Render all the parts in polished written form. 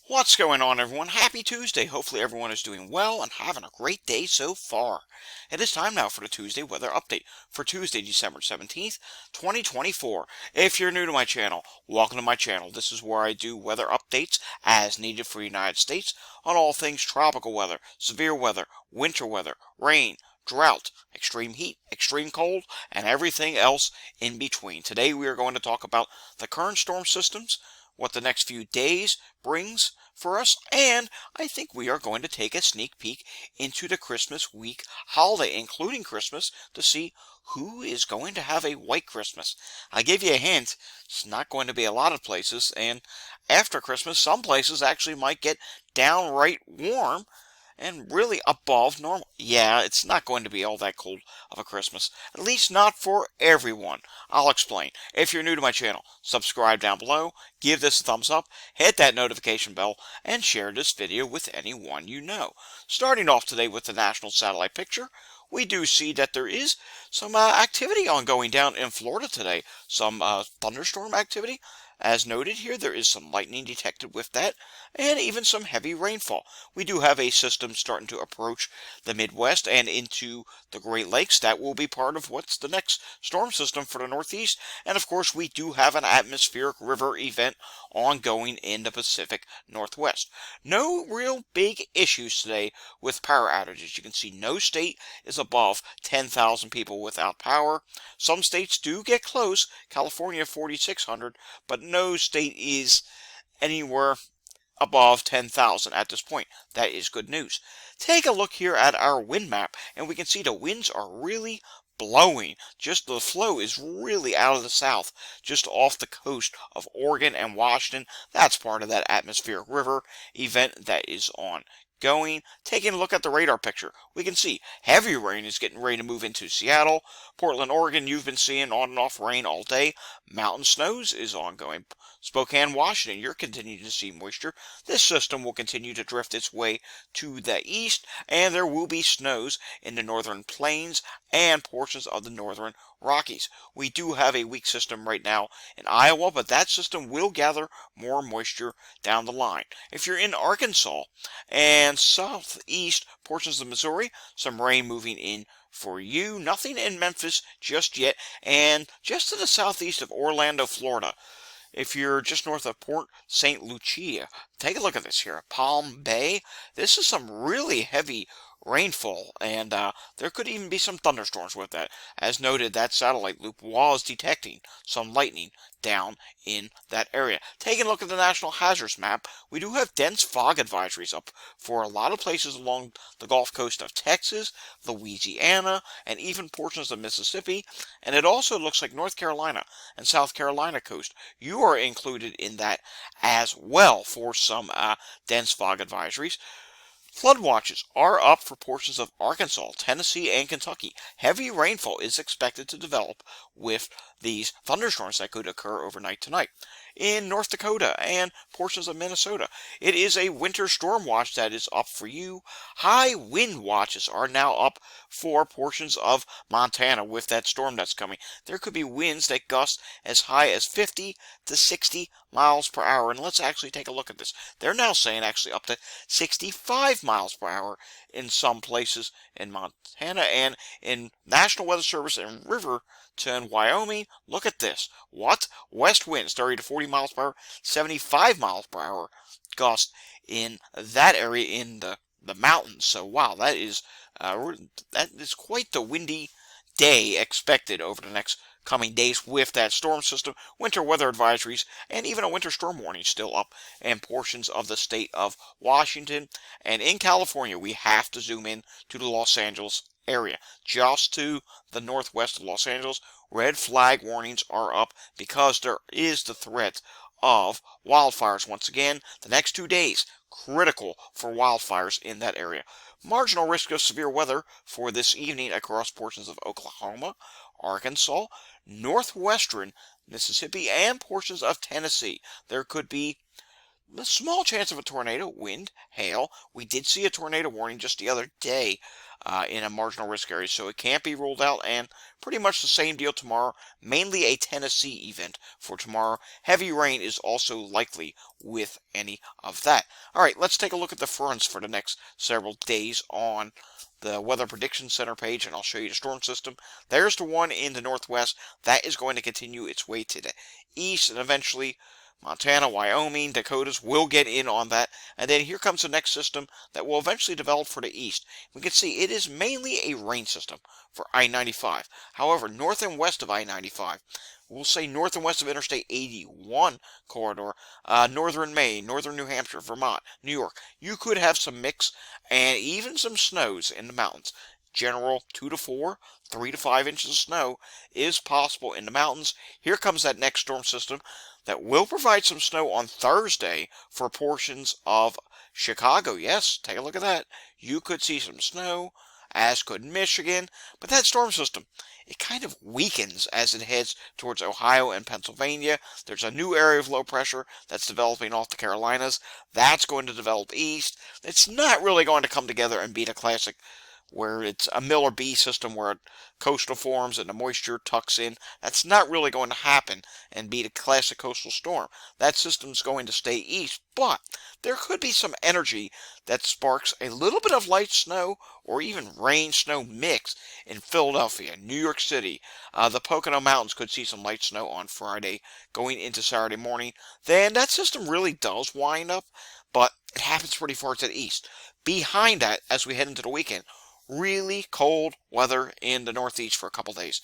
What's going on, everyone? Happy Tuesday. Hopefully everyone is doing well and having a great day so far. It is time now for the Tuesday weather update for Tuesday, December 17th, 2024. If you're new to my channel, welcome to my channel. This is where I do weather updates as needed for the United States on all things tropical weather, severe weather, winter weather, rain, drought, extreme heat, extreme cold, and everything else in between. Today we are going to talk about the current storm systems, what the next few days brings for us, and I think we are going to take a sneak peek into the Christmas week holiday, including Christmas, to see who is going to have a white Christmas. I gave you a hint, it's not going to be a lot of places, and after Christmas, some places actually might get downright warm and really above normal. Yeah, it's not going to be all that cold of a Christmas, at least not for everyone. I'll explain. If you're new to my channel, subscribe down below, give this a thumbs up, hit that notification bell, and share this video with anyone you know. Starting off today with the national satellite picture, we do see that there is some activity ongoing down in Florida today. Some thunderstorm activity. As noted here, there is some lightning detected with that, and even some heavy rainfall. We do have a system starting to approach the Midwest and into the Great Lakes. That will be part of what's the next storm system for the Northeast. And of course, we do have an atmospheric river event ongoing in the Pacific Northwest. No real big issues today with power outages. You can see no state is above 10,000 people without power. Some states do get close, California 4,600, but no state is anywhere above 10,000 at this point. That is good news. Take a look here at our wind map, and we can see the winds are really blowing. Just the flow is really out of the south, just off the coast of Oregon and Washington. That's part of that atmospheric river event that is on. Taking a look at the radar picture, we can see heavy rain is getting ready to move into Seattle. Portland, Oregon, you've been seeing on and off rain all day. Mountain snows is ongoing. Spokane, Washington, you're continuing to see moisture. This system will continue to drift its way to the east, and there will be snows in the northern plains and portions of the northern Rockies. We do have a weak system right now in Iowa, but that system will gather more moisture down the line. If you're in Arkansas and southeast portions of Missouri, some rain moving in for you. Nothing in Memphis just yet, and just to the southeast of Orlando, Florida. If you're just north of Port St. Lucia, take a look at this here. Palm Bay. This is some really heavy rainfall, and there could even be some thunderstorms with that. As noted, that satellite loop was detecting some lightning down in that area. Taking a look at the National Hazards Map, we do have dense fog advisories up for a lot of places along the Gulf Coast of Texas, Louisiana, and even portions of Mississippi, and it also looks like North Carolina and South Carolina coast. You are included in that as well for some dense fog advisories. Flood watches are up for portions of Arkansas, Tennessee, and Kentucky. Heavy rainfall is expected to develop with these thunderstorms that could occur overnight tonight. In North Dakota and portions of Minnesota, it is a winter storm watch that is up for you. High wind watches are now up for portions of Montana with that storm that's coming. There could be winds that gust as high as 50 to 60 miles per hour. And let's actually take a look at this. They're now saying actually up to 65 miles per hour in some places in Montana, and in National Weather Service in Riverton, Wyoming. Look at this. What? West winds 30 to 40 miles per hour, 75 miles per hour gust in that area in the mountains. So wow, that is quite the windy day expected over the next coming days with that storm system, winter weather advisories, and even a winter storm warning still up in portions of the state of Washington. And in California, we have to zoom in to the Los Angeles area. Just to the northwest of Los Angeles, red flag warnings are up because there is the threat of wildfires once again. The next 2 days, critical for wildfires in that area. Marginal risk of severe weather for this evening across portions of Oklahoma, Arkansas, northwestern Mississippi, and portions of Tennessee. There could be A small chance of a tornado, wind, hail. We did see a tornado warning just the other day in a marginal risk area, so it can't be ruled out. And pretty much the same deal tomorrow, mainly a Tennessee event for tomorrow. Heavy rain is also likely with any of that. All right, let's take a look at the fronts for the next several days on the Weather Prediction Center page, and I'll show you the storm system. There's the one in the northwest. That is going to continue its way to the east, and eventually Montana, Wyoming, Dakotas will get in on that. And then here comes the next system that will eventually develop for the east. We can see it is mainly a rain system for I-95. However, north and west of I-95, we'll say north and west of Interstate 81 corridor, northern Maine, northern New Hampshire, Vermont, New York, you could have some mix and even some snows in the mountains. General 2 to 4, 3 to 5 inches of snow is possible in the mountains. Here comes that next storm system that will provide some snow on Thursday for portions of Chicago. Yes, take a look at that. You could see some snow, as could Michigan. But that storm system, it kind of weakens as it heads towards Ohio and Pennsylvania. There's a new area of low pressure that's developing off the Carolinas. That's going to develop east. It's not really going to come together and beat a classic where it's a Miller B system where coastal forms and the moisture tucks in. That's not really going to happen and be the classic coastal storm. That system's going to stay east, but there could be some energy that sparks a little bit of light snow or even rain snow mix in Philadelphia, New York City. The Pocono Mountains could see some light snow on Friday going into Saturday morning. Then that system really does wind up, but it happens pretty far to the east. Behind that, as we head into the weekend, really cold weather in the northeast for a couple days.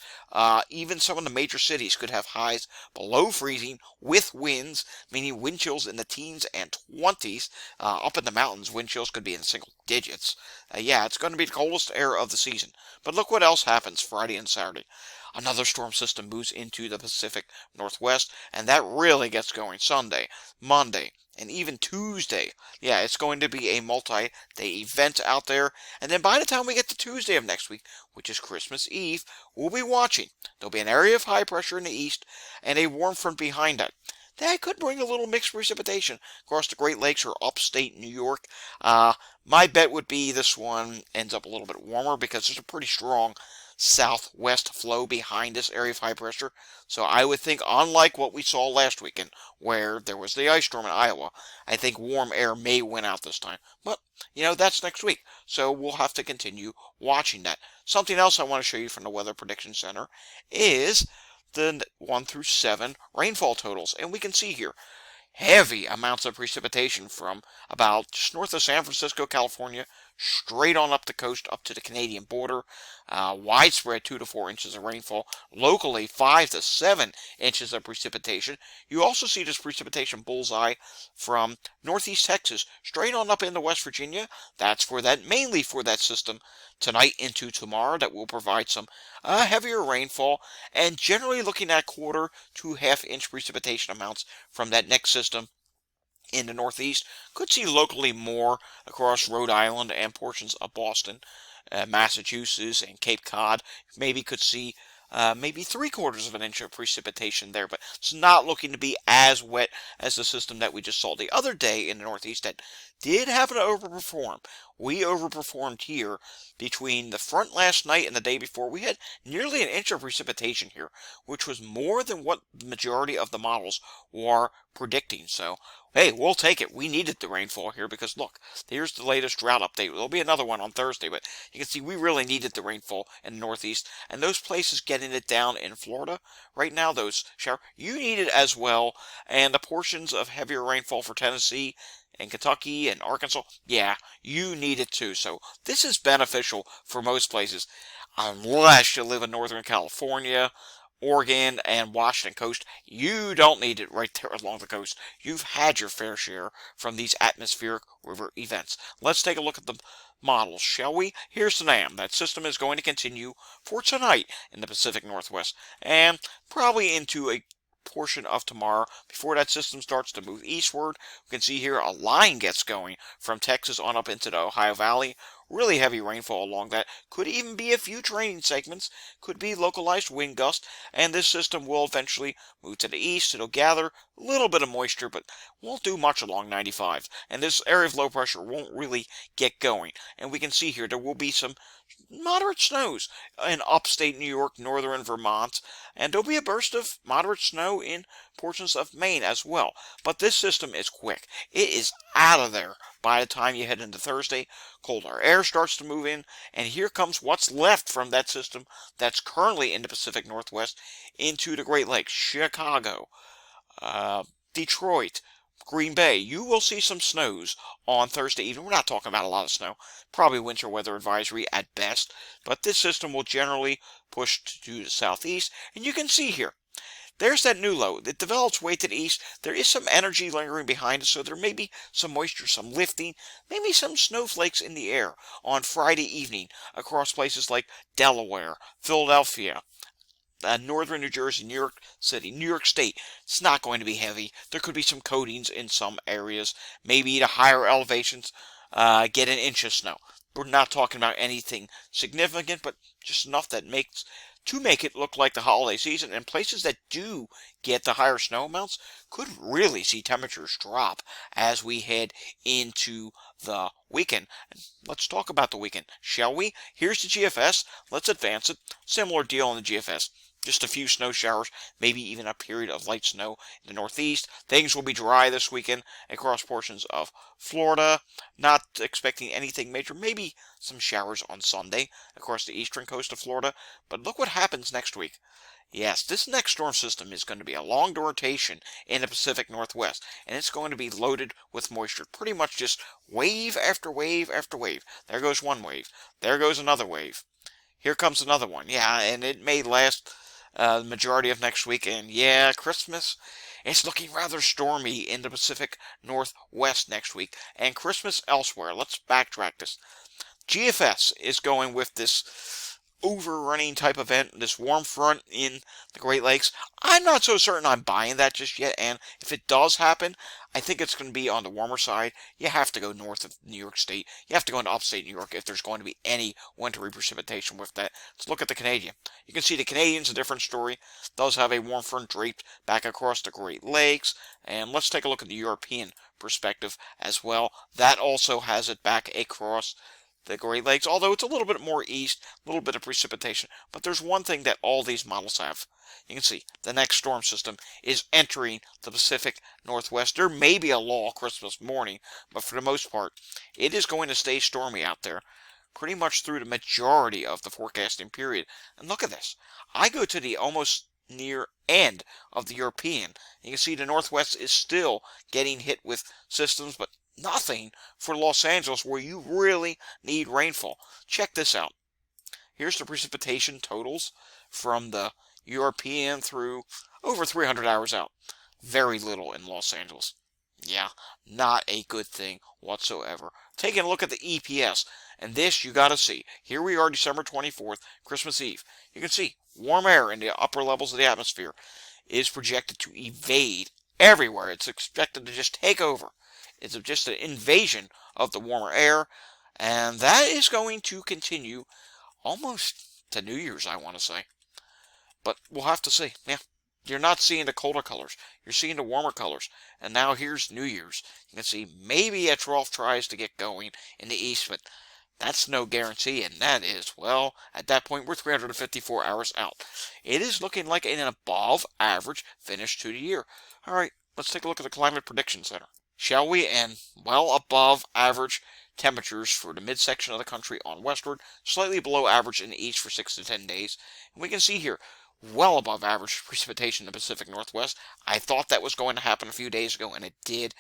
Even some of the major cities could have highs below freezing with winds, meaning wind chills in the teens and 20s. Up in the mountains, wind chills could be in single digits. Yeah, it's going to be the coldest air of the season. But look what else happens Friday and Saturday. Another storm system moves into the Pacific Northwest, and that really gets going Sunday, Monday, and even Tuesday. Yeah, it's going to be a multi-day event out there. And then by the time we get to Tuesday of next week, which is Christmas Eve, we'll be watching. There'll be an area of high pressure in the east and a warm front behind that. That could bring a little mixed precipitation across the Great Lakes or upstate New York. My bet would be this one ends up a little bit warmer because there's a pretty strong southwest flow behind this area of high pressure. So I would think, unlike what we saw last weekend, where there was the ice storm in Iowa, I think warm air may win out this time. But, that's next week. So we'll have to continue watching that. Something else I want to show you from the Weather Prediction Center is the 1 through 7 rainfall totals. And we can see here heavy amounts of precipitation from about just north of San Francisco, California, straight on up the coast, up to the Canadian border. Widespread 2 to 4 inches of rainfall. Locally, 5 to 7 inches of precipitation. You also see this precipitation bullseye from northeast Texas, straight on up into West Virginia. That's mainly for that system tonight into tomorrow that will provide some heavier rainfall, and generally looking at 1/4 to 1/2 inch precipitation amounts from that next system in the northeast. Could see locally more across Rhode Island and portions of Boston, Massachusetts, and Cape Cod. Maybe could see maybe 3/4 of an inch of precipitation there, but it's not looking to be as wet as the system that we just saw the other day in the northeast that did happen to overperform. We overperformed here between the front last night and the day before. We had nearly an inch of precipitation here, which was more than what the majority of the models were predicting. So, hey, we'll take it. We needed the rainfall here because, look, here's the latest drought update. There'll be another one on Thursday, but you can see we really needed the rainfall in the northeast. And those places getting it down in Florida right now, those showers, you need it as well. And the portions of heavier rainfall for Tennessee and Kentucky and Arkansas, yeah, you need it too. So this is beneficial for most places, unless you live in Northern California, Oregon, and Washington coast. You don't need it right there along the coast. You've had your fair share from these atmospheric river events. Let's take a look at the models, shall we? Here's the NAM. That system is going to continue for tonight in the Pacific Northwest, and probably into a portion of tomorrow before that system starts to move eastward. We can see here a line gets going from Texas on up into the Ohio Valley. really heavy rainfall along that. Could even be a few training segments, could be localized wind gusts, and this system will eventually move to the east. It'll gather a little bit of moisture, but won't do much along 95. And this area of low pressure won't really get going. And we can see here there will be some moderate snows in upstate New York, northern Vermont, and there'll be a burst of moderate snow in portions of Maine as well. But this system is quick. It is out of there by the time you head into Thursday. Colder air starts to move in, and here comes what's left from that system that's currently in the Pacific Northwest into the Great Lakes, Chicago, Detroit, Green Bay. You will see some snows on Thursday evening. We're not talking about a lot of snow, probably winter weather advisory at best, but this system will generally push to the southeast, and you can see here, there's that new low. It develops way to the east. There is some energy lingering behind it, so there may be some moisture, some lifting, maybe some snowflakes in the air on Friday evening across places like Delaware, Philadelphia, northern New Jersey, New York City, New York State. It's not going to be heavy. There could be some coatings in some areas. Maybe the higher elevations get an inch of snow. We're not talking about anything significant, but just enough that to make it look like the holiday season. And places that do get the higher snow amounts could really see temperatures drop as we head into the weekend. And let's talk about the weekend, shall we? Here's the GFS. Let's advance it. Similar deal on the GFS. Just a few snow showers, maybe even a period of light snow in the northeast. Things will be dry this weekend across portions of Florida. Not expecting anything major. Maybe some showers on Sunday across the eastern coast of Florida. But look what happens next week. Yes, this next storm system is going to be a long rotation in the Pacific Northwest, and it's going to be loaded with moisture. Pretty much just wave after wave after wave. There goes one wave. There goes another wave. Here comes another one. Yeah, and it may last the majority of next week. And yeah, Christmas, it's looking rather stormy in the Pacific Northwest next week. And Christmas elsewhere. Let's backtrack this. GFS is going with this overrunning type event, this warm front in the Great Lakes. I'm not so certain I'm buying that just yet, and if it does happen, I think it's going to be on the warmer side. You have to go north of New York State. You have to go into upstate New York if there's going to be any wintry precipitation with that. Let's look at the Canadian. You can see the Canadian's a different story. Those have a warm front draped back across the Great Lakes, and let's take a look at the European perspective as well. That also has it back across the Great Lakes, although it's a little bit more east, a little bit of precipitation. But there's one thing that all these models have. You can see the next storm system is entering the Pacific Northwest. There may be a lull Christmas morning, but for the most part, it is going to stay stormy out there pretty much through the majority of the forecasting period. And look at this. I go to the almost near end of the European. You can see the Northwest is still getting hit with systems, but nothing for Los Angeles where you really need rainfall. Check this out. Here's the precipitation totals from the European through over 300 hours out. Very little in Los Angeles. Yeah, not a good thing whatsoever. Taking a look at the EPS, and this you gotta see. Here we are, December 24th, Christmas Eve. You can see warm air in the upper levels of the atmosphere is projected to evade everywhere. It's expected to just take over. It's just an invasion of the warmer air, and that is going to continue almost to New Year's, I want to say. But we'll have to see. Yeah, you're not seeing the colder colors. You're seeing the warmer colors. And now here's New Year's. You can see maybe a trough tries to get going in the east, but that's no guarantee, and that is, well, at that point, we're 354 hours out. It is looking like an above average finish to the year. All right, let's take a look at the Climate Prediction Center, shall we? And well above average temperatures for the midsection of the country on westward, slightly below average in the east for 6 to 10 days. And we can see here, well above average precipitation in the Pacific Northwest. I thought that was going to happen a few days ago, and it did.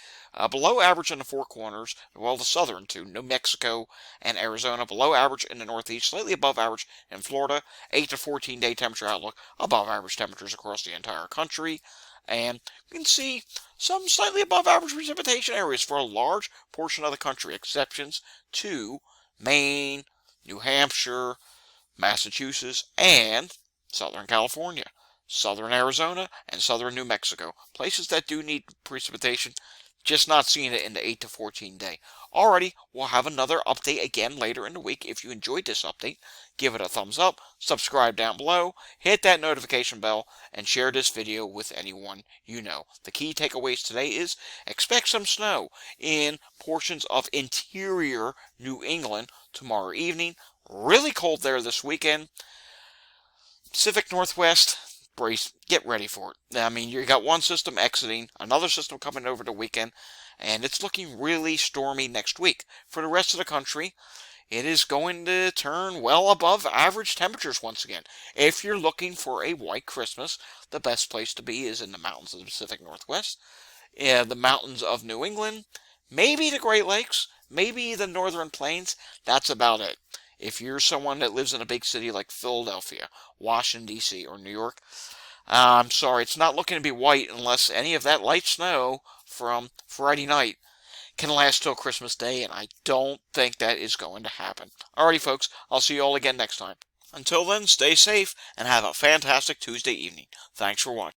Below average in the Four Corners, well, the southern two, New Mexico and Arizona. Below average in the Northeast, slightly above average in Florida. 8 to 14 day temperature outlook, above average temperatures across the entire country. And you can see some slightly above average precipitation areas for a large portion of the country. Exceptions to Maine, New Hampshire, Massachusetts, and Southern California, Southern Arizona, and Southern New Mexico. Places that do need precipitation Just not seeing it in the 8 to 14 day. Alrighty, we'll have another update again later in the week. If you enjoyed this update, give it a thumbs up, subscribe down below, hit that notification bell, and share this video with anyone you know. The key takeaways today is expect some snow in portions of interior New England tomorrow evening. Really cold there this weekend. Pacific Northwest, brace, get ready for it. I mean, you got one system exiting, another system coming over the weekend, and it's looking really stormy next week. For the rest of the country, it is going to turn well above average temperatures once again. If you're looking for a white Christmas, the best place to be is in the mountains of the Pacific Northwest, the mountains of New England, maybe the Great Lakes, maybe the Northern Plains. That's about it. If you're someone that lives in a big city like Philadelphia, Washington, D.C., or New York, I'm sorry, it's not looking to be white unless any of that light snow from Friday night can last till Christmas Day, and I don't think that is going to happen. Alrighty, folks, I'll see you all again next time. Until then, stay safe and have a fantastic Tuesday evening. Thanks for watching.